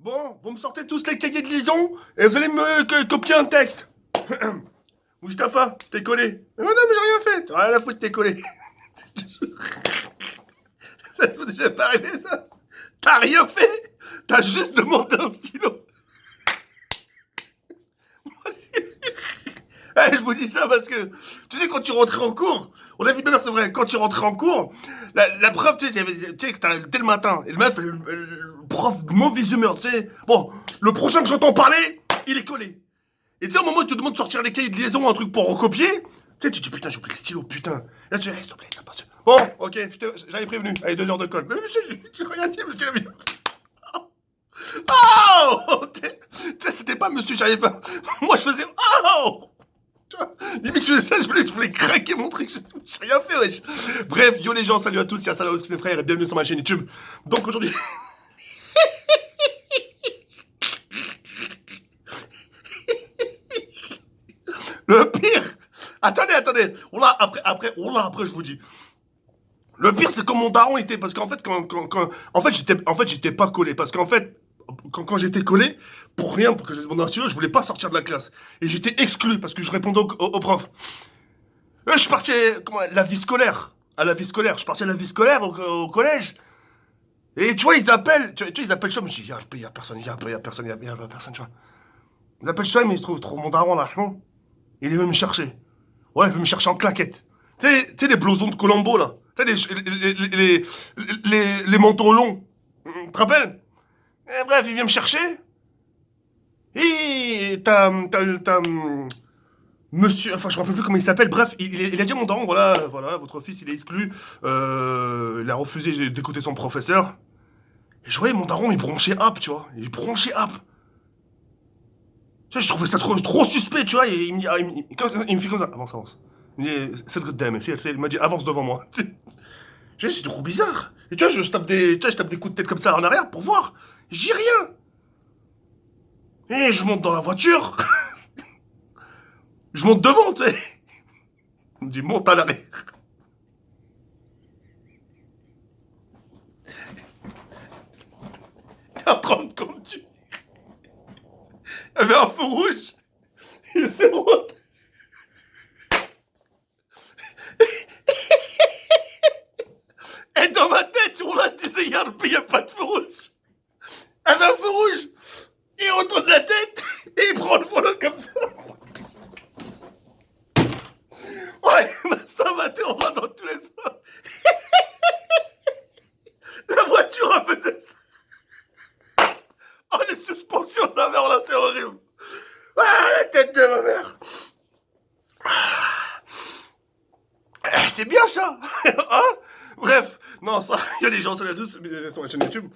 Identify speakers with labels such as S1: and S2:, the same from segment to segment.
S1: Bon, vous me sortez tous les cahiers de liaison et vous allez me copier un texte. Mustapha, t'es collé. Mais madame, j'ai rien fait. T'as rien à foutre, t'es collé. Ça ne vous est déjà pas arrivé, ça? T'as rien fait. T'as juste demandé un stylo. Eh, je vous dis ça parce que, tu sais, quand tu rentrais en cours, on a vu bien, c'est vrai, quand tu rentrais en cours, la prof, tu sais, tu sais, que t'as dès le matin, et le meuf, le prof de mauvaise humeur, tu sais. Bon, le prochain que j'entends parler, il est collé. Et tu sais, au moment où il te demande de sortir les cahiers de liaison, un truc pour recopier, tu sais, tu te dis putain, j'ai oublié le stylo, putain. Et là, tu dis, s'il te plaît, t'as pas sûr. Bon, ok, j'avais prévenu. Allez, 2 heures de colle. Mais monsieur, j'ai rien dit, monsieur. Oh tu sais, c'était pas monsieur, j'avais pas. Moi, je faisais. Oh tu vois, limite, je faisais ça, je voulais craquer mon truc. J'ai rien fait, wesh. Bref, yo les gens, salut à tous, c'est Assalamu alaikum les frères et bienvenue sur ma chaîne YouTube. Donc aujourd'hui. Le pire. Attendez. Après, je vous dis. Le pire, c'est quand mon daron était. Parce qu'en fait, en fait, j'étais pas collé. Parce qu'en fait, quand j'étais collé, pour rien, pour que je mon stylo, je voulais pas sortir de la classe. Et j'étais exclu parce que je répondais au prof. Je suis parti comment, la vie scolaire. À la vie scolaire. Je suis parti à la vie scolaire au collège. Et tu vois, ils appellent. Tu vois, ils appellent Chum. Je dis, y a personne, y a personne, y a personne, tu vois. Ils appellent Chum, mais ils trouvent trop mon daron là. Non. Il est venu me chercher. Ouais, il veut me chercher en claquette. Tu sais, les blousons de Colombo, là. Tu sais, les manteaux longs. Tu te rappelles? Et bref, il vient me chercher. Et monsieur, enfin, je me rappelle plus comment il s'appelle. Bref, il a dit à mon daron, voilà, votre fils, il est exclu. Il a refusé d'écouter son professeur. Et je voyais mon daron, il bronchait App, tu vois. Il bronchait App. Tu vois, je trouvais ça trop suspect, tu vois. Et il me fait comme ça. Avance. Il me dit, c'est le dame. Il m'a dit, avance devant moi. C'est trop bizarre. Et tu vois, je tape des coups de tête comme ça en arrière pour voir. Je dis rien. Et je monte dans la voiture. Je monte devant, tu sais. Il me dit, monte à l'arrière. T'es en train de conduire. Il y avait un feu rouge. Il s'est monté. Et dans ma tête, sur là, je disais, il y a pas de feu rouge. Il y avait un feu rouge. Il retourne la tête. Et il prend le volant comme ça. Ouais, ça m'a on dans tous les sens. La voiture a fait ça. Oh, les suspensions de sa mère, là, c'est horrible. Ah, la tête de ma mère. C'est bien ça. Hein? Bref, non, ça, il y a des gens, salut à tous, sur la chaîne YouTube.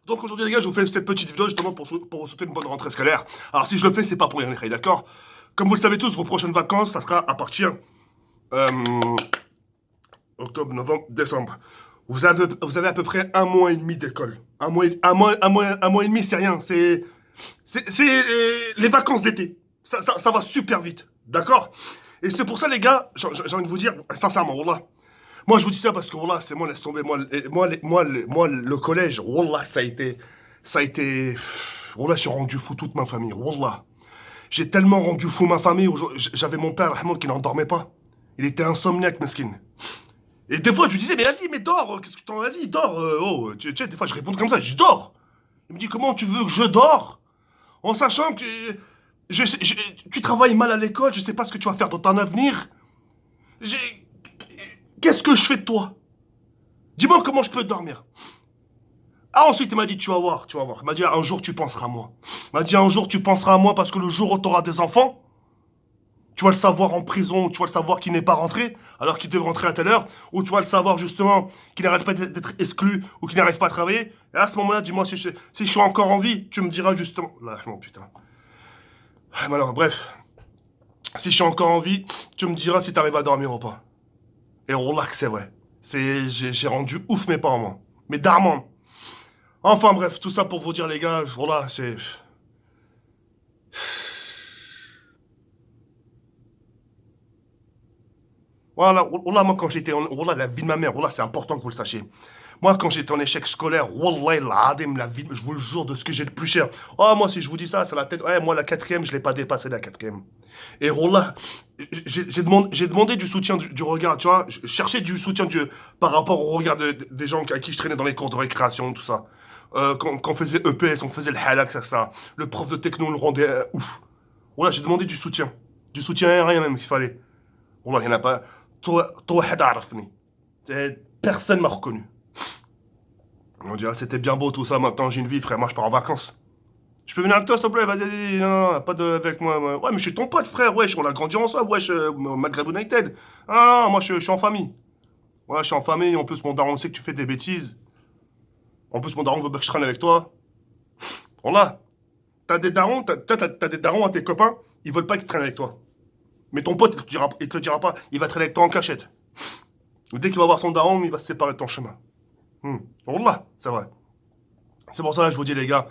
S1: Donc aujourd'hui, les gars, je vous fais cette petite vidéo justement pour vous souhaiter une bonne rentrée scolaire. Alors si je le fais, c'est pas pour rien, les gars, d'accord? Comme vous le savez tous, vos prochaines vacances, ça sera à partir euh, octobre, novembre, décembre. Vous avez à peu près un mois et demi d'école. Un mois et demi, c'est rien. C'est les vacances d'été. Ça va super vite. D'accord? Et c'est pour ça, les gars, j'ai envie de vous dire, sincèrement, Wallah. Moi, je vous dis ça parce que, Wallah, c'est moi, laisse tomber. Moi, le collège, Wallah, ça a été. Wallah, j'ai rendu fou toute ma famille. Wallah. J'ai tellement rendu fou ma famille. J'avais mon père, Rahman, qui n'en dormait pas. Il était insomniaque, mesquine. Et des fois, je lui disais, mais vas-y, mais dors, qu'est-ce que t'en... Vas-y, dors, tu sais, des fois, je réponds comme ça, je dors. Il me dit, comment tu veux que je dors? En sachant que tu travailles mal à l'école, je sais pas ce que tu vas faire dans ton avenir. J'ai- Qu'est-ce que je fais de toi? Dis-moi comment je peux dormir. Ah, ensuite, il m'a dit, tu vas voir, tu vas voir. Il m'a dit, un jour, tu penseras à moi. Il m'a dit, un jour, tu penseras à moi parce que le jour où tu auras des enfants, tu vas le savoir en prison, tu vas le savoir qu'il n'est pas rentré, alors qu'il devait rentrer à telle heure, ou tu vas le savoir justement qu'il n'arrête pas d'être exclu, ou qu'il n'arrive pas à travailler. Et à ce moment-là, dis-moi si je suis encore en vie, tu me diras justement. Lâche-moi, putain. Ah, mais alors, bref. Si je suis encore en vie, tu me diras si t'arrives à dormir ou pas. Et relax, c'est vrai. J'ai rendu ouf mes parents, moi. Mais darman. Enfin bref, tout ça pour vous dire, les gars, voilà, c'est. Voilà, voilà, moi quand j'étais. Voilà, la vie de ma mère, voilà, c'est important que vous le sachiez. Moi, quand j'étais en échec scolaire, Wallah, l'adem, la vie, je vous le jure, de ce que j'ai le plus cher. Oh, moi, si je vous dis ça, c'est la tête. Ouais, moi, la quatrième, je l'ai pas dépassé, la quatrième. Et Wallah, j'ai demandé du soutien du regard, tu vois. Je cherchais du soutien par rapport au regard des gens à qui je traînais dans les cours de récréation, tout ça. Quand on faisait EPS, on faisait le halak, ça. Le prof de techno le rendait ouf. Voilà, j'ai demandé du soutien. Du soutien aérien même qu'il fallait. Wallah, il n'y en a pas. Toi, personne m'a reconnu. On dirait, c'était bien beau tout ça, maintenant j'ai une vie, frère, moi je pars en vacances. Je peux venir avec toi, s'il te plaît, vas-y, non, non, pas avec moi. Ouais, mais je suis ton pote, frère, wesh, on a grandi ensemble, wesh, Maghreb United. Ah, non, moi je suis en famille. Ouais, je suis en famille, en plus mon daron sait que tu fais des bêtises. En plus mon daron veut pas que je traîne avec toi. Voilà, t'as des darons, t'as des darons à tes copains, ils veulent pas qu'ils traînent avec toi. Mais ton pote, il te le dira pas, il va traîner avec toi en cachette. Dès qu'il va voir son daron, il va se séparer de ton chemin. Wallah, c'est vrai. C'est pour ça que je vous dis, les gars,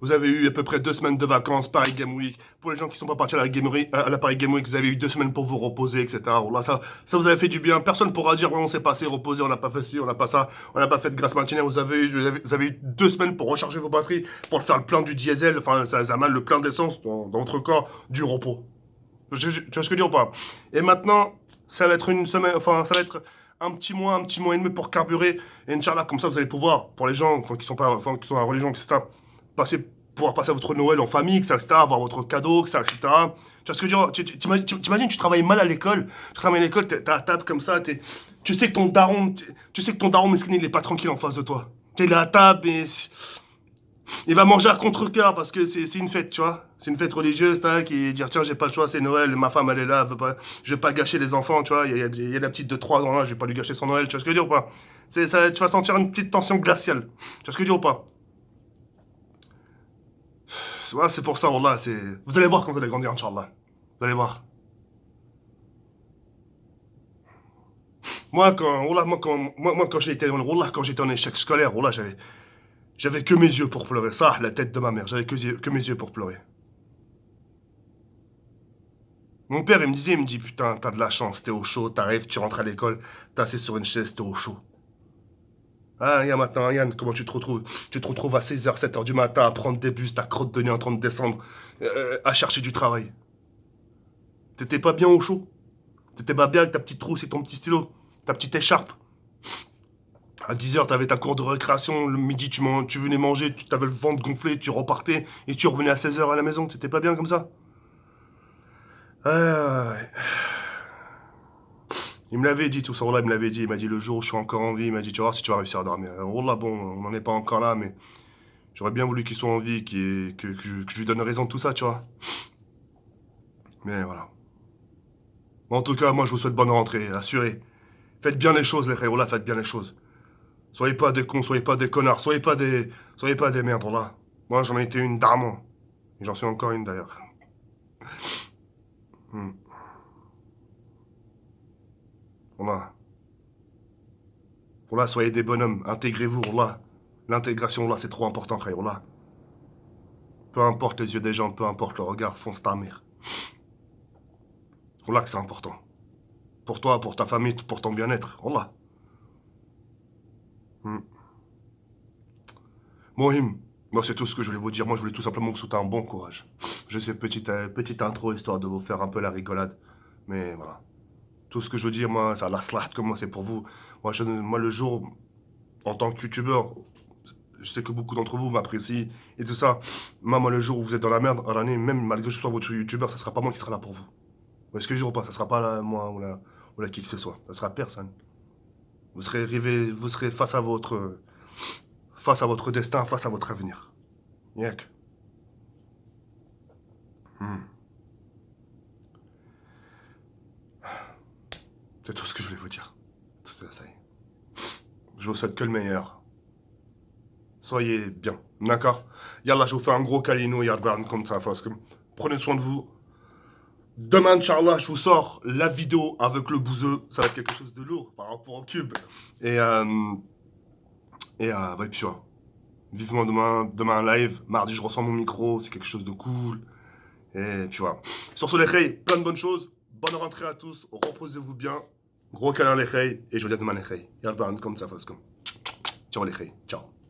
S1: vous avez eu à peu près 2 semaines de vacances, Paris Game Week. Pour les gens qui ne sont pas partis à la Paris Game Week, vous avez eu 2 semaines pour vous reposer, etc. Wallah, ça vous avez fait du bien. Personne ne pourra dire, ouais, on s'est passé, reposé, on n'a pas fait ci, on n'a pas ça, on n'a pas fait de grasse matinée. Vous avez eu 2 semaines pour recharger vos batteries, pour faire le plein du diesel, enfin, ça mal le plein d'essence dans votre corps, du repos. Tu vois ce que je veux dire ou pas? Et maintenant, ça va être une semaine, enfin, ça va être un petit mois et demi pour carburer. Et Inch'Allah, comme ça, vous allez pouvoir, pour les gens enfin, qui sont pas, enfin, qui sont à la religion, etc., pouvoir passer votre Noël en famille, etc., avoir votre cadeau, etc., etc. Tu vois ce que je veux dire? T'imagines, tu travailles mal à l'école, tu travailles à l'école, t'es à la table comme ça, tu sais que ton daron, mesquine, il est pas tranquille en face de toi. T'es là à table et il va manger à contre-cœur parce que c'est une fête, tu vois. C'est une fête religieuse, qui dit tiens, j'ai pas le choix, c'est Noël, ma femme elle est là, je vais pas gâcher les enfants, tu vois. Il y a la petite de 3 ans là, je vais pas lui gâcher son Noël, tu vois ce que je veux dire ou pas? C'est ça, tu vas sentir une petite tension glaciale. Tu vois ce que je veux dire ou pas? Voilà, c'est pour ça, Wallah, c'est. Vous allez voir quand vous allez grandir, Inch'Allah. Vous allez voir. Moi, quand quand j'étais en échec scolaire, Wallah, j'avais que mes yeux pour pleurer. Ça, la tête de ma mère, j'avais que mes yeux pour pleurer. Mon père, il me dit, putain, t'as de la chance, t'es au chaud, t'arrives, tu rentres à l'école, t'es assis sur une chaise, t'es au chaud. Ah, Yann, maintenant, Yann, comment tu te retrouves? Tu te retrouves à 6h, 7h du matin à prendre des bus, ta crotte de nez en train de descendre, à chercher du travail. T'étais pas bien au chaud? T'étais pas bien avec ta petite trousse et ton petit stylo, ta petite écharpe? À 10h, t'avais ta cour de récréation, le midi, tu venais manger, tu t'avais le ventre gonflé, tu repartais, et tu revenais à 16h à la maison, t'étais pas bien comme ça? Ouais. Il me l'avait dit tout ça, Wallah, il me l'avait dit. Il m'a dit le jour où je suis encore en vie, il m'a dit tu vas voir si tu vas réussir à dormir. Wallah, bon, on n'en est pas encore là, mais j'aurais bien voulu qu'il soit en vie, que je lui donne raison de tout ça, tu vois. Mais voilà. Bon, en tout cas, moi je vous souhaite bonne rentrée, assuré. Faites bien les choses, les frères, Wallah, faites bien les choses. Soyez pas des cons, soyez pas des connards, soyez pas des merdes, Wallah. Moi j'en ai été une d'armant. Et j'en suis encore une d'ailleurs. Hmm. Wallah. Wallah, soyez des bonhommes, intégrez-vous, Wallah. L'intégration, là, c'est trop important, frère, Wallah. Peu importe les yeux des gens, peu importe le regard, fonce ta mère. Wallah que c'est important. Pour toi, pour ta famille, pour ton bien-être. Wallah. Hmm. Mohim, moi c'est tout ce que je voulais vous dire. Moi je voulais tout simplement vous souhaiter un bon courage. Je sais, petite intro histoire de vous faire un peu la rigolade. Mais voilà. Tout ce que je veux dire, moi, ça la slat comme moi, c'est pour vous. Moi, le jour, en tant que youtubeur, je sais que beaucoup d'entre vous m'apprécient et tout ça. Moi, le jour où vous êtes dans la merde, à l'année, même malgré que je sois votre youtubeur, ça sera pas moi qui sera là pour vous. Vous voyez ce que je veux dire ou pas? Ça sera pas là, moi ou la qui que ce soit. Ça sera personne. Vous serez face à votre destin, face à votre avenir. Yak. C'est tout ce que je voulais vous dire. Ça y est. Je vous souhaite que le meilleur. Soyez bien. D'accord? Yallah, je vous fais un gros câlino, Yarban, comme ça. Prenez soin de vous. Demain, Inch'Allah, je vous sors la vidéo avec le bouseux. Ça va être quelque chose de lourd par rapport au cube. Ouais, puis voilà. Vivement demain un live. Mardi, je ressens mon micro. C'est quelque chose de cool. Et puis voilà. Sur ce, les reilles, plein de bonnes choses. Bonne rentrée à tous. Reposez-vous bien. Gros câlin, les reilles. Et je vous dis à demain, les reilles. Yarban, comme ça, comme. Ciao les filles, ciao.